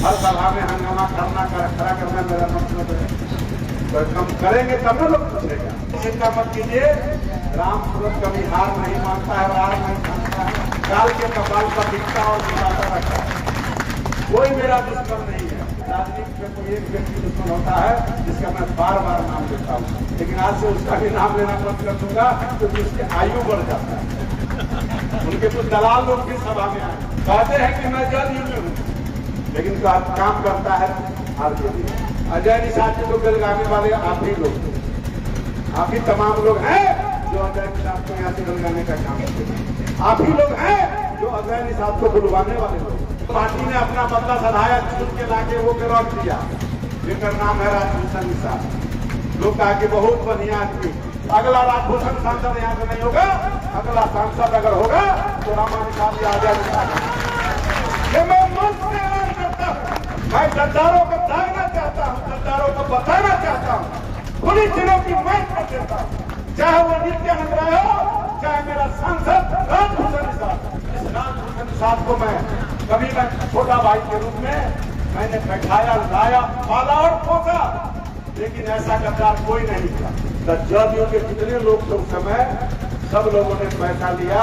हर सभा में हंगामा करना खड़ा करना मेरा मतलब है। तो हम करेंगे तब ना लोग पूछेगा। चिंता मत कीजिए, राम सूरत कभी हार नहीं मानता है, हार नहीं मानता है, काल के कपाल पर दिखता और दिखाता रहता है। कोई मेरा दुश्मन नहीं है। राजनीति में कोई एक व्यक्ति दुश्मन होता है जिसका मैं बार बार नाम लेता हूँ, लेकिन आज से उसका भी नाम लेना बंद कर दूंगा क्योंकि उसकी आयु बढ़ जाता है। उनके कुछ दलाल लोग भी सभा में आए, कहते हैं कि मैं जदयू में हूँ, लेकिन काम करता है आरजेडी। अजय निषाद जी को बेलगाने वाले आप ही लोग, आप ही तमाम लोग हैं जो अजय निषाद को यहाँ से बेलगाने का काम करते हैं। आप ही लोग हैं जो अजय निषाद को बुलवाने वाले लोग। पार्टी ने अपना बदला सधाया, चुन के लाके वो के रख दिया, जिनका नाम है राजभूषण निषाद। लोग कहा कि बहुत बढ़िया आदमी, अगला राजभूषण सांसद यहाँ से नहीं होगा, अगला सांसद अगर होगा तो रामा निषाद आ जाएगा। ये मैं मन से ऐलान करता हूँ। मैं गद्दारों को दागना चाहता हूँ, गद्दारों को बताना चाहता हूँ, खुली दिनों की मांग कर देता हूँ, चाहे वो नित्यानंद राय हो, चाहे मेरा सांसद राजभूषण निषाद। इस राजभूषण निषाद को मैं कभी मैं छोटा भाई के रूप में मैंने बैठाया, लाया, पाला और पोसा, लेकिन ऐसा गद्दार कोई नहीं था। जदयू के जितने लोग थे उस समय, सब लोगों ने पैसा लिया,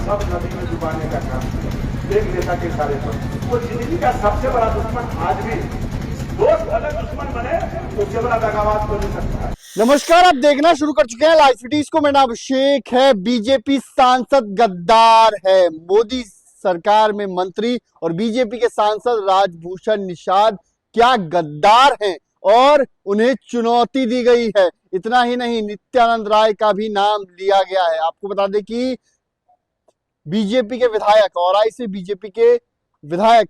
सब नदी में डुबाने का काम किया एक नेता के सारे पर। वो जिंदगी का सबसे बड़ा दुश्मन आज भी, दोस्त अलग दुश्मन बने तो उससे बड़ा दगाबाज हो नहीं सकता है। नमस्कार, आप देखना शुरू कर चुके हैं लाइव सिटीज को। मेरा नाम अभिषेक है। बीजेपी सांसद गद्दार है। मोदी सरकार में मंत्री और बीजेपी के सांसद राजभूषण निषाद क्या गद्दार हैं और उन्हें चुनौती दी गई है। इतना ही नहीं, नित्यानंद राय का भी नाम लिया गया है। आपको बता दें कि बीजेपी के विधायक और आई से बीजेपी के विधायक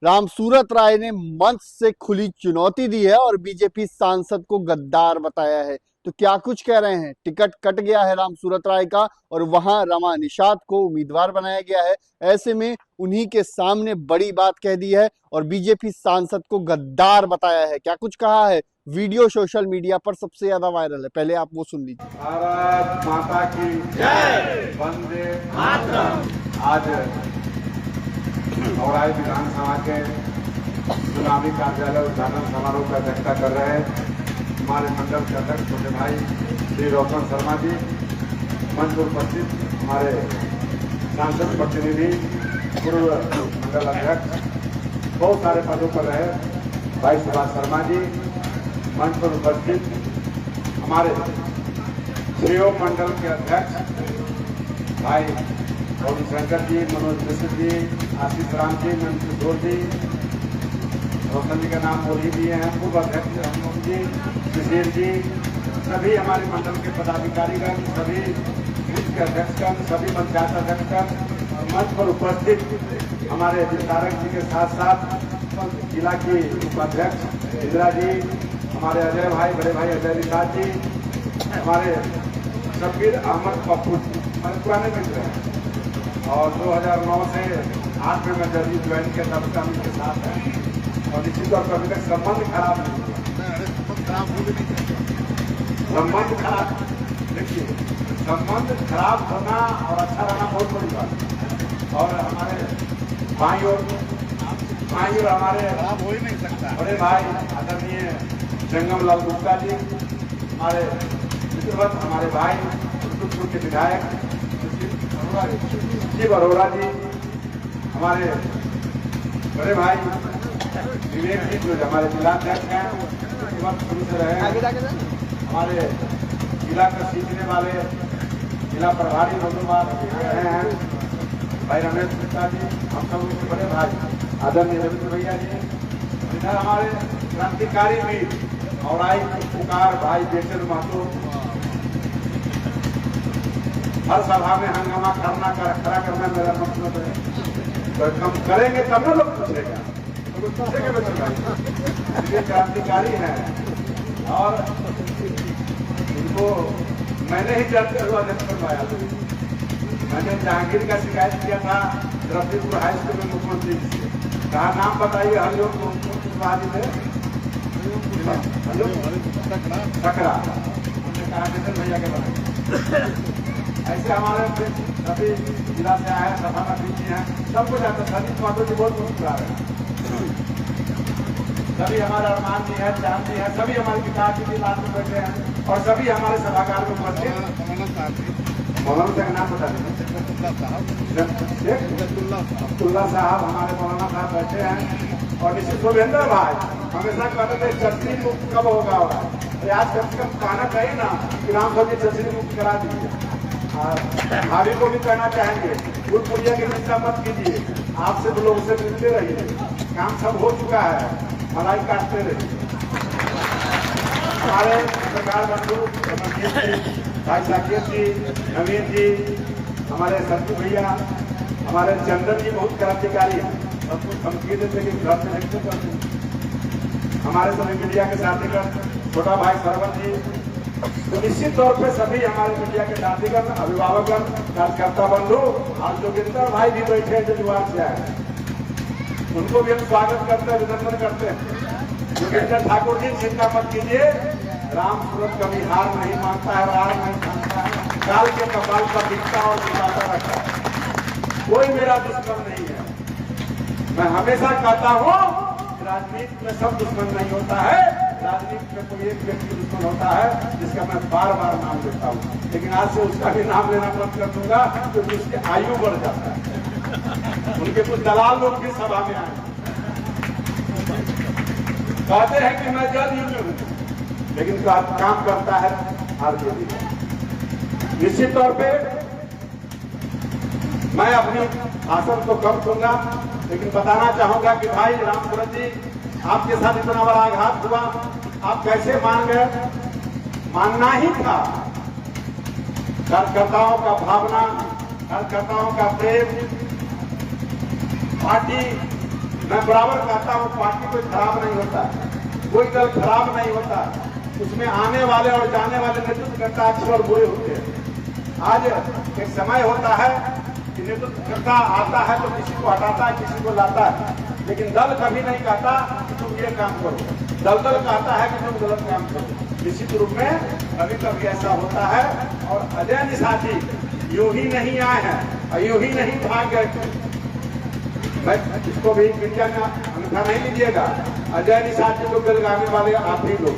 रामसूरत राय ने मंच से खुली चुनौती दी है और बीजेपी सांसद को गद्दार बताया है। तो क्या कुछ कह रहे हैं। टिकट कट गया है रामसूरत राय का और वहां रमा निषाद को उम्मीदवार बनाया गया है। ऐसे में उन्हीं के सामने बड़ी बात कह दी है और बीजेपी सांसद को गद्दार बताया है। क्या कुछ कहा है, वीडियो सोशल मीडिया पर सबसे ज्यादा वायरल है। पहले आप वो सुन लीजिए। भारत माता की जय, वंदे मातरम। आज औराई विधानसभा के चुनावी कार्यालय उद्घाटन समारोह का अध्यक्षता कर रहे हैं हमारे मंडल के अध्यक्ष छोटे भाई श्री रोशन शर्मा जी, मंच पर उपस्थित हमारे सांसद प्रतिनिधि, पूर्व मंडल अध्यक्ष, बहुत सारे पदों पर रहे भाई सुभाष शर्मा जी, मंच पर उपस्थित हमारे सीओ मंडल के अध्यक्ष भाई और शंकर जी, मनोज मिश्र जी, आशीष राम जी, नंद किशोर जी, रोशन जी का नाम बोल ही दिए हैं, पूर्व अध्यक्ष हनुमान जी, सुशील जी, सभी हमारे मंडल के पदाधिकारीगण, सभी बूथ के अध्यक्षगण, सभी पंचायत अध्यक्षगण, मंच पर उपस्थित हमारे विस्तारक जी के साथ साथ जिला की उपाध्यक्ष इंदिरा जी, हमारे अजय भाई, बड़े भाई अजय निषाद जी, हमारे शब्बीर अहमद पप्पू जी, हमारे पुराने मित्र हैं और 2009 से 8 में मैं जदयू ज्वाइन किया, तब से हम इनके साथ हैं और निश्चित तौर पर अभी तक संबंध खराब नहीं हुआ। संबंध खराब, देखिए, संबंध खराब होना और अच्छा रहना बहुत बड़ी बात है। और हमारे भाई और हमारे खराब हो ही नहीं सकता बड़े भाई आदरणीय जंगम लाल गुप्ता जी, हमारे मित्रवत, हमारे भाई कुतुबपुर के विधायक शिव अरोड़ा जी, हमारे बड़े भाई विवेक जी जो हमारे जिलाध्यक्ष हैं, शुरू से रहे, हमारे जिला का सीखने वाले जिला प्रभारी नंदुमार रहे हैं भाई रमेश गुप्ता जी, हम सब उनके बड़े भाई आदरणीय रविंद्र भैया जी, इधर हमारे क्रांतिकारी वीर और आई पुकार भाई बेचन महतो। हर सभा में हंगामा करना खड़ा करना मेरा मतलब है। तो हम करेंगे तब ना लोग पूछेगा, तो कुछ पूछेंगे बच्चे, ये क्रांतिकारी हैं और उनको मैंने ही जल्द अध्यक्ष करवाया। मैंने जहांगीर का शिकायत किया था रफीपुर हाई स्कूल में मुख्यमंत्री जी से, कहा नाम बताइए हरिओम कुशवाहा थे, सकरा, उन्होंने कहा जैसे भैया के बनाए। ऐसे हमारे सभी जिला से आए, सभा में भी हैं, सब कुछ आता। सभी माधो जी बहुत मुस्कुरा रहे हैं। सभी हमारे अरमान जी हैं, चांद जी हैं, सभी हमारे पिताजी भी लाल में बैठे हैं और सभी हमारे सभागार में उपस्थित। मौलाना का नाम बता दीजिए। अब्दुल्ला साहब हमारे मौलाना साहब बैठे हैं और निश्चित शुभेंद्र भाई हमेशा कहते थे चटनी मुक्त कब होगा आज कम से कम कहना चाहिए ना कि राम भर जी चटनी मुक्त करा दीजिए। भाभी को भी कहना चाहेंगे फूल पुलिया की चिंता मत कीजिए, आपसे तो लोग से मिलते रहिए, काम सब हो चुका है, मलाई काटते रहिए। हमारे सरकार बंधु भाई साकिब जी, नवीन जी, हमारे सत्तू भैया, हमारे चंदन जी बहुत क्रांतिकारी हैं, सब कुछ धमकी देते कि घर से नहीं करते। हमारे सभी मीडिया के साथीगण, छोटा भाई सरवन जी, तो निश्चित तौर पे सभी हमारे मीडिया के साथीगण, अभिभावकगण, कार्यकर्ता बंधु और जोगिंदर भाई भी बैठे हैं जो जुआर से आए, उनको भी हम स्वागत करते हैं, अभिनंदन करते हैं। जोगिंदर ठाकुर जी चिंता मत कीजिए, राम सूरत कभी हार नहीं मानता है, हार नहीं मानता है, काल के कपाल पर दिखता और दिखाता रहता है, कोई मेरा दुश्मन नहीं है। मैं हमेशा कहता हूँ राजनीति में सब दुश्मन नहीं होता है, राजनीति में कोई एक व्यक्ति दुश्मन होता है जिसका मैं बार बार नाम लेता हूँ, लेकिन आज से उसका भी नाम लेना बंद कर दूंगा क्योंकि उसकी आयु बढ़ जाता है। उनके कुछ दलाल लोग भी सभा में आए कहते हैं कि मैं जदयू में हूँ, लेकिन काम करता है आरजेडी। निश्चित तौर पे मैं अपनी भाषण को कम दूंगा, लेकिन बताना चाहूंगा कि भाई राम सूरत जी आपके साथ इतना बड़ा आघात हुआ, आप कैसे मान गए? मानना ही था। कार्यकर्ताओं का भावना, कार्यकर्ताओं का प्रेम, पार्टी, मैं बराबर कहता हूं पार्टी कोई खराब नहीं होता, कोई दल खराब नहीं होता, उसमें आने वाले और जाने वाले नेतृत्वकर्ता अच्छे और बुरे होते हैं। आज एक समय होता है कि नेतृत्वकर्ता आता है तो किसी को हटाता है, किसी को लाता है, लेकिन दल कभी नहीं कहता कि तुम ये काम करो, दल कहता है कि तुम गलत काम करो। निश्चित रूप में कभी कभी ऐसा होता है और अजय निषाद जी यूं ही नहीं आए हैं और यूं ही नहीं भाग गए। मैं इसको भी मीडिया में अंगूठा नहीं लीजिएगा, अजय निषाद जी को बेलगाने वाले आप ही लोग,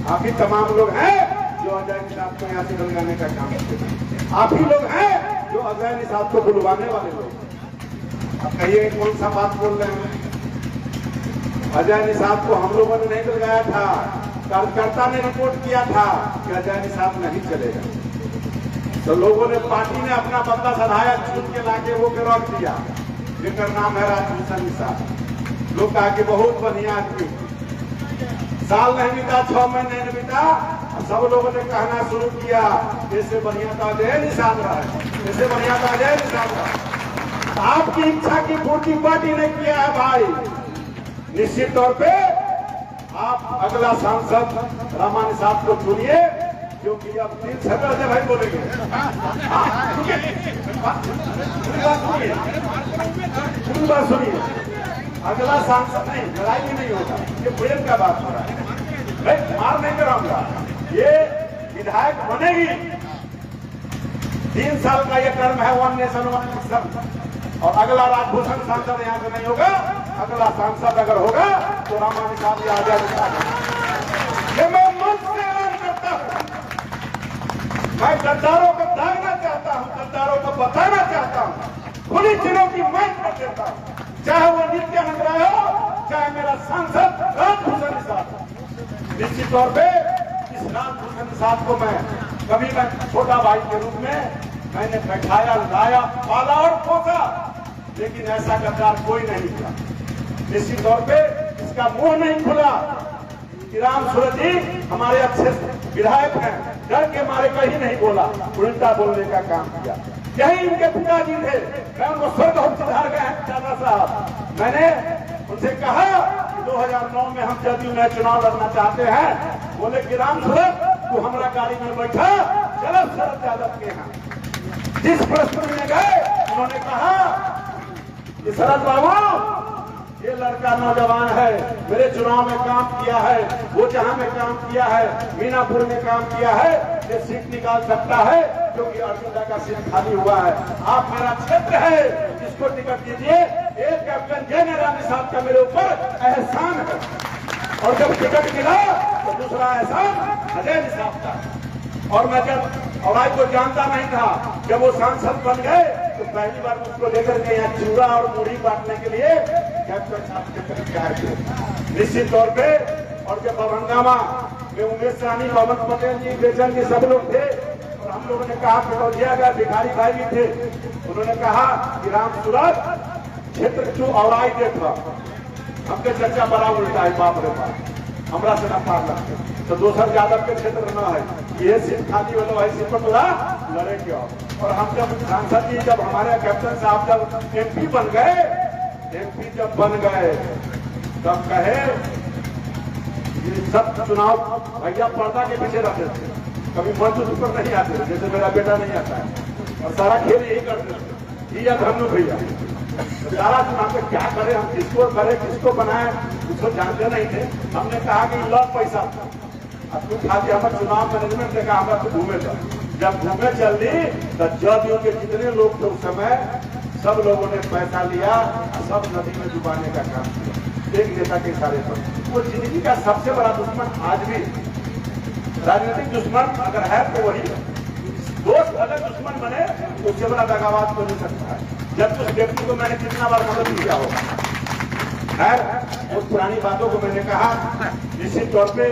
आप ही तमाम लोग हैं जो अजय निषाद को यहाँ से बेलगाने का काम करते हैं, आप ही लोग हैं जो अजय निषाद को बुलवाने वाले लोग। अब कहिए कौन सा बात बोल रहे हैं? अजय निषाद को हम लोगों ने नहीं बुलवाया था, कार्यकर्ता ने रिपोर्ट किया था कि अजय निषाद नहीं चलेगा, तो लोगों ने पार्टी ने अपना बंदा सधाया, चुन के लाके वो के रख दिया, जिनका नाम है राजभूषण निषाद। लोग कहा कि बहुत बढ़िया आदमी, साल नहीं बीता, 6 महीने नहीं बीता, सब लोगों ने कहना शुरू किया जैसे बढ़िया था अजय निषाद रहा है, जैसे बढ़िया था अजय निषाद रहा। आपकी इच्छा की पूर्ति पार्टी ने किया है भाई। निश्चित तौर पे आप अगला सांसद रामा निषाद को चुनिए, क्योंकि अब 3 छतर से भाई बोलेंगे। सुनिए, अगला सांसद नहीं, लड़ाई भी नहीं होगा, ये प्रेम का बात हो रहा है, मैं मार नहीं कराऊंगा, ये विधायक बनेगी। 3 साल का ये टर्म है, 1 नेशन 1 इलेक्शन, और अगला राजभूषण सांसद यहाँ से नहीं होगा, अगला सांसद अगर होगा तो रामा निषाद जी आजाद। ये मैं मन से ऐलान करता हूँ, मैं गद्दारों को दागना चाहता हूँ, गद्दारों को बताना चाहता हूँ, खुली दिनों की मांग कर देता हूँ, चाहे वो नित्यानंद राय हो, चाहे मेरा सांसद राजभूषण निषाद। निश्चित तौर पे इस राजभूषण निषाद को मैं कभी मैं छोटा भाई के रूप में मैंने बैठाया, लाया, पाला और पोसा, लेकिन ऐसा गद्दार कोई नहीं था। निश्चित तौर पे इसका मुंह नहीं खुला कि राम सूरत जी हमारे अच्छे विधायक हैं, डर के मारे कहीं नहीं बोला, उल्टा बोलने का काम किया। यही इनके पिताजी थे, मैं उनको स्वर्ग हम सुधार गए हैं दादा साहब। मैंने उनसे कहा कि 2009 में हम जदयू में चुनाव लड़ना चाहते हैं, बोले कि राम सूरत तू हमारा गाड़ी में बैठा, चलो शरद यादव के यहाँ। जिस प्रश्न में गए उन्होंने कहा कि शरद बाबू ये लड़का नौजवान है, मेरे चुनाव में काम किया है, वो जहां में काम किया है, मीनापुर में काम किया है, ये सीट निकाल सकता है, क्योंकि अर्जुन का सीट खाली हुआ है। आप मेरा क्षेत्र है, इसको टिकट दीजिए। एक कैप्टन जय नारायण साहब का मेरे ऊपर एहसान है, और जब टिकट मिला तो दूसरा एहसान अजय साहब का। और मैं जब अवाई को जानता नहीं था, जब वो सांसद बन गए तो पहली बार उसको लेकर के यहाँ चूड़ा और मुड़ी बांटने के लिए कैप्टन साहब के करीब आए थे निश्चित तौर पे। और जब हंगामा में उमेश सहनी, पवन पटेल जी, बेचन जी सब लोग थे, और हम लोगों ने कहा कटौजिया का भिखारी भाई भी थे, उन्होंने कहा कि राम सूरत क्षेत्र क्यों अवाई देखा, हमके चर्चा बड़ा उल्टा है, बाप रे बाप, हमरा से ना पार लगते तो दोसर यादव के क्षेत्र न है, ये सीट खाली वाला है, सीट पर पूरा लड़े क्यों। और हम जब सांसद जी, जब हमारे कैप्टन साहब जब एमपी बन गए, एमपी जब बन गए तब कहे ये सब चुनाव भैया पर्दा के पीछे रहते थे, कभी मंच पर नहीं आते, जैसे मेरा बेटा नहीं आता है, और सारा खेल यही करते थे, या धनु भैया सारा चुनाव में क्या करें, हम किसको करें, किसको बनाए, उसको जानते नहीं थे। हमने कहा कि लो पैसा, अब तू खाते हमारे चुनाव मैनेजमेंट देखा, हमारा तो घूमे था। जब घूमे चल दी तो जदयू के जितने लोग थे उस समय, सब लोगों ने पैसा लिया, सब नदी में डुबाने का काम किया एक नेता के इशारे पर। वो जिंदगी का सबसे बड़ा दुश्मन आज भी, राजनीतिक दुश्मन अगर है तो वही दोस्त, अगर दुश्मन बने तो उससे बड़ा दगाबाज को नहीं सकता है। जब उस व्यक्ति को मैंने कितना बार मदद किया होगा, खैर उस पुरानी बातों को मैंने कहा, निश्चित तौर पे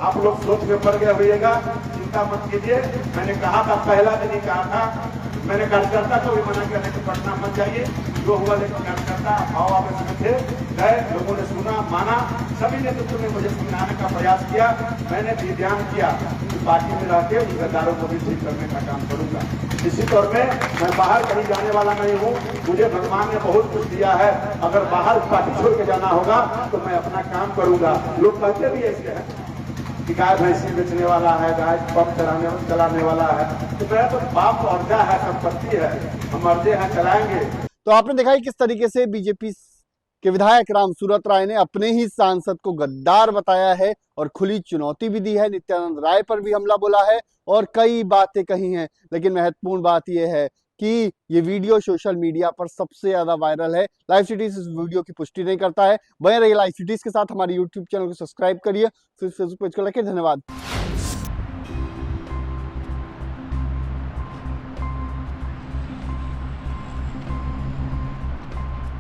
आप लोग सोच में पड़ गए होइएगा, चिंता मत कीजिए। मैंने कहा था, पहला दिन ही कहा था, मैंने कार्यकर्ता को भी मना किया कि पटना मत जाइए, जो हुआ, लेकिन कार्यकर्ता भाव आवेश में थे, गए, लोगों ने सुना, माना, सभी नेतृत्व ने मुझे समझाने का प्रयास किया। मैंने भी ध्यान किया कि पार्टी में रहकर उन गद्दारों को भी ठीक करने का काम करूंगा। निश्चित तौर पे मैं बाहर कहीं जाने वाला नहीं हूँ, मुझे भगवान ने बहुत कुछ दिया है, अगर बाहर पार्टी छोड़ के जाना होगा तो मैं अपना काम करूंगा। लोग कहते भी ऐसे हैं कि गाय भैंसी बेचने वाला है, गाय पंप चलाने वाला है, तो मेरा तो बाप अर्जा है, संपत्ति है, हम अर्जे हैं, चलाएंगे। तो आपने देखा किस तरीके से बीजेपी के विधायक राम सूरत राय ने अपने ही सांसद को गद्दार बताया है और खुली चुनौती भी दी है, नित्यानंद राय पर भी हमला बोला है और कई बातें कही हैं। लेकिन महत्वपूर्ण बात यह है कि ये वीडियो सोशल मीडिया पर सबसे ज्यादा वायरल है। लाइव सिटीज इस वीडियो की पुष्टि नहीं करता है। बने रहिए लाइव सिटीज के साथ, हमारे यूट्यूब चैनल को सब्सक्राइब करिए, फिर फेसबुक पेज को लाइक। धन्यवाद।